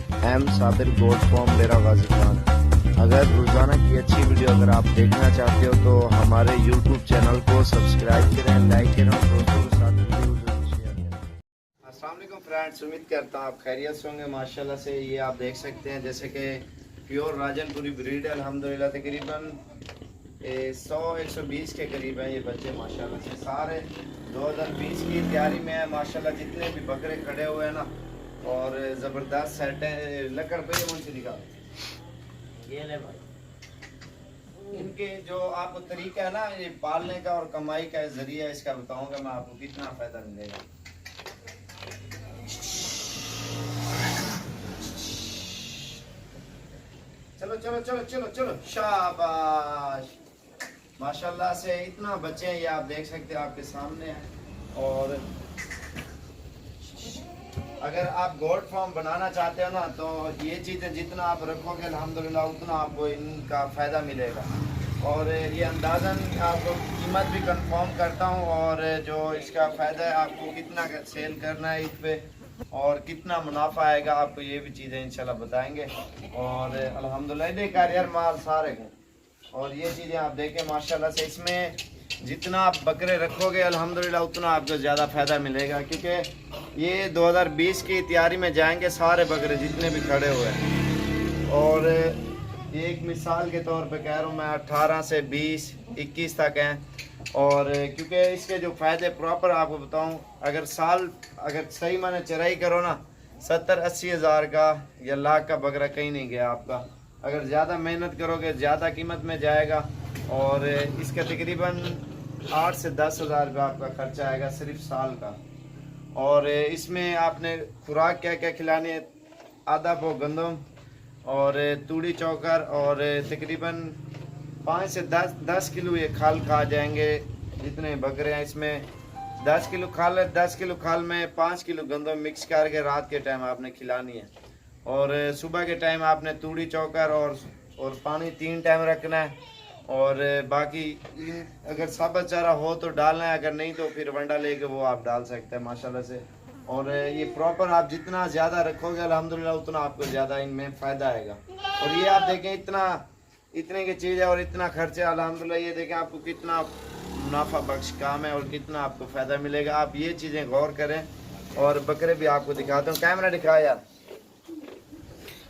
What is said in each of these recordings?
M Sabir goat farm डेरा गाजी खान। अगर रोज़ाना की अच्छी वीडियो अगर आप देखना चाहते हो तो हमारे यूट्यूब चैनल को सब्सक्राइब करें, लाइक करें और दोस्तों के साथ वीडियो जरूर शेयर करें। अस्सलाम वालेकुम फ्रेंड्स, उम्मीद करता हूँ आप खैरियत से होंगे। माशाल्लाह से ये आप देख सकते हैं जैसे कि प्योर राजनपुरी ब्रीड है। अल्हम्दुलिल्लाह तकरीबन 100-120 के करीब है ये बच्चे। माशाल्लाह से सारे 2020 की तैयारी में है। माशाल्लाह जितने भी बकरे खड़े हुए हैं ना, और ज़बरदस्त सेट है। लकड़ पे मुझसे दिखा ये ले भाई। इनके जो आपको तरीका है ना ये पालने का और कमाई का जरिया इसका बताऊंगा मैं आपको कितना फायदा मिलेगा। चलो चलो चलो चलो चलो, शाबाश। माशाल्लाह से इतना बच्चे हैं, ये आप देख सकते हैं आपके सामने है। और अगर आप गोट फार्म बनाना चाहते हो ना तो ये चीज़ें जितना आप रखोगे अल्हम्दुलिल्लाह उतना आपको इनका फ़ायदा मिलेगा। और ये अंदाज़न आपको कीमत भी कंफर्म करता हूँ, और जो इसका फ़ायदा है आपको कितना सेल करना है इस पे और कितना मुनाफा आएगा आपको ये भी चीज़ें इंशाल्लाह बताएंगे। और अल्हम्दुलिल्लाह देखा यार माल सारे हैं। और ये चीज़ें आप देखें माशाल्लाह से, इसमें जितना आप बकरे रखोगे अल्हम्दुलिल्लाह उतना आपको ज़्यादा फ़ायदा मिलेगा, क्योंकि ये 2020 की तैयारी में जाएंगे सारे बकरे जितने भी खड़े हुए हैं। और ये एक मिसाल के तौर पे कह रहा हूँ मैं, 18 से 20-21 तक हैं। और क्योंकि इसके जो फ़ायदे प्रॉपर आपको बताऊँ, अगर सही माने चराई करो ना 70-80 हज़ार का या लाख का बकरा कहीं नहीं गया आपका। अगर ज़्यादा मेहनत करोगे ज़्यादा कीमत में जाएगा। और इसका तकरीबन 8 से 10 हज़ार रुपये आपका खर्चा आएगा सिर्फ साल का। और इसमें आपने खुराक क्या क्या खिलानी है, आधा पौ गंदम और तूड़ी चौकर, और तकरीबन 5 से 10 किलो ये खाल खा जाएंगे जितने बकरे हैं। इसमें 10 किलो खाल है, 10 किलो खाल में 5 किलो गंदम मिक्स करके रात के टाइम आपने खिलानी है। और सुबह के टाइम आपने तूड़ी चौकर और पानी 3 टाइम रखना है। और बाकी अगर साबुत चारा हो तो डालना है, अगर नहीं तो फिर वंडा लेके वो आप डाल सकते हैं माशाल्लाह से। और ये प्रॉपर आप जितना ज़्यादा रखोगे अल्हम्दुलिल्लाह उतना आपको ज़्यादा इनमें फ़ायदा आएगा। और ये आप देखें इतने की चीज़ है और इतना खर्चा अल्हम्दुलिल्लाह। ये देखें आपको कितना मुनाफा बख्श काम है और कितना आपको फ़ायदा मिलेगा। आप ये चीज़ें गौर करें। और बकरे भी आपको दिखाता हूँ, कैमरा दिखा यार।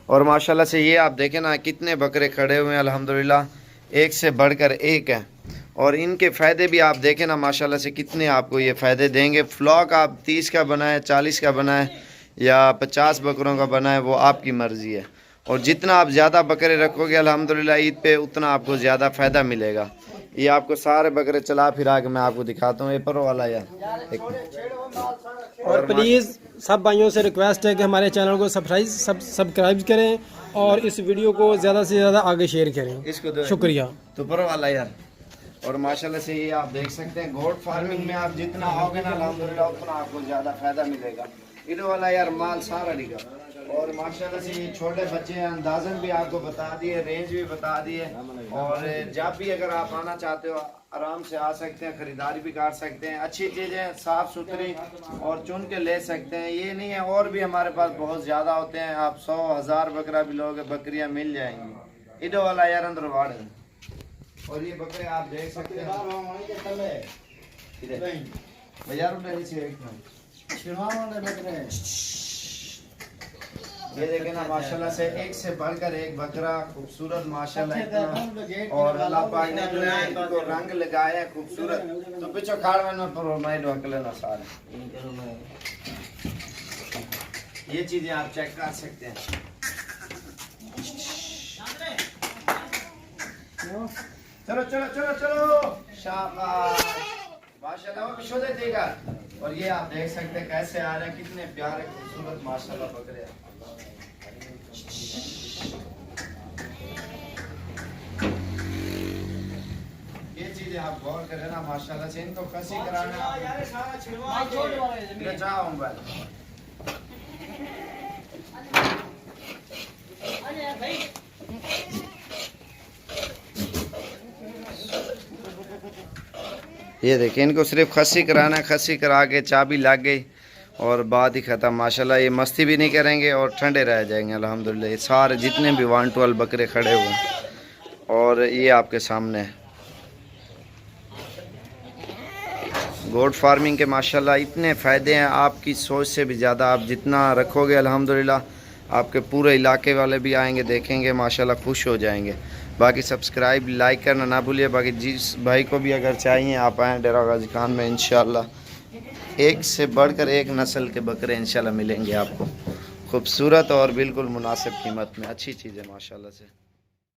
और माशाल्लाह से ये आप देखें ना कितने बकरे खड़े हुए हैं अल्हम्दुलिल्लाह, एक से बढ़कर एक है। और इनके फ़ायदे भी आप देखें ना माशाल्लाह से कितने आपको ये फ़ायदे देंगे। फ्लॉक आप 30 का बनाए, 40 का बनाए या 50 बकरों का बनाए, वो आपकी मर्ज़ी है। और जितना आप ज़्यादा बकरे रखोगे अल्हम्दुलिल्लाह ईद पे उतना आपको ज़्यादा फ़ायदा मिलेगा। ये आपको सारे बकरे चला फिरा के मैं आपको दिखाता हूँ। ये पर वाला यार और प्लीज़ सब भाइयों से रिक्वेस्ट है कि हमारे चैनल को सब्सक्राइब करें और इस वीडियो को ज़्यादा से ज़्यादा आगे शेयर करें। इसको शुक्रिया। तो पर वाला यार। और माशाल्लाह से ये आप देख सकते हैं गोट फार्मिंग में आप जितना आओगे ना अल्हम्दुलिल्लाह उतना आपको ज़्यादा फ़ायदा मिलेगा। इधर वाला यार माल सारा दिखा। और माशाल्लाह से ये छोटे बच्चे हैं, अंदाज़न भी आपको बता दिए, रेंज भी बता दिए। और जब भी अगर आप आना चाहते हो आराम से आ सकते हैं, ख़रीदारी भी कर सकते हैं। अच्छी चीज़ें साफ़ सुथरी और चुन के ले सकते हैं। ये नहीं है, और भी हमारे पास बहुत ज़्यादा होते हैं। आप 100-1000 बकरा भी लोगे बकरियाँ मिल जाएंगी। इधर वाला यार अंदर वाड़ है। और ये बकरे आप देख सकते हैं ये देखें ना माशाल्लाह से एक से बढ़कर एक बकरा खूबसूरत माशाल्लाह इतना। और अल्लाह पाक ने जो है इनको रंग लगाया है खूबसूरत। तो पीछे खाड़ में पर मैं ढक लेना सारे। ये चीजें आप चेक कर सकते हैं। चलो चलो चलो चलो, शाबाश माशाल्लाह पिछो दे देगा। और ये आप देख सकते हैं कैसे आ रहे हैं, कितने प्यारे खूबसूरत माशाल्लाह बकरे हैं। ये चीजें आप गौर करें ना माशाल्लाह से। इनको कसी कराना ये देखिए इनको सिर्फ खस्सी कराना है, खस्सी करा के चाबी लग गई और बात ही ख़त्म। माशाल्लाह ये मस्ती भी नहीं करेंगे और ठंडे रह जाएंगे अल्हम्दुलिल्लाह। ये सारे जितने भी 112 बकरे खड़े हुए हैं और ये आपके सामने है। गोट फार्मिंग के माशाल्लाह इतने फ़ायदे हैं, आपकी सोच से भी ज़्यादा। आप जितना रखोगे अल्हम्दुलिल्लाह आपके पूरे इलाके वाले भी आएंगे, देखेंगे, माशाल्लाह खुश हो जाएंगे। बाकी सब्सक्राइब लाइक करना ना भूलिए। बाकी जिस भाई को भी अगर चाहिए आप आएँ डेरा गाजी खान में, इंशाल्लाह एक से बढ़कर एक नस्ल के बकरे इंशाल्लाह मिलेंगे आपको, खूबसूरत और बिल्कुल मुनासिब कीमत में। अच्छी चीज़ है माशाल्लाह से।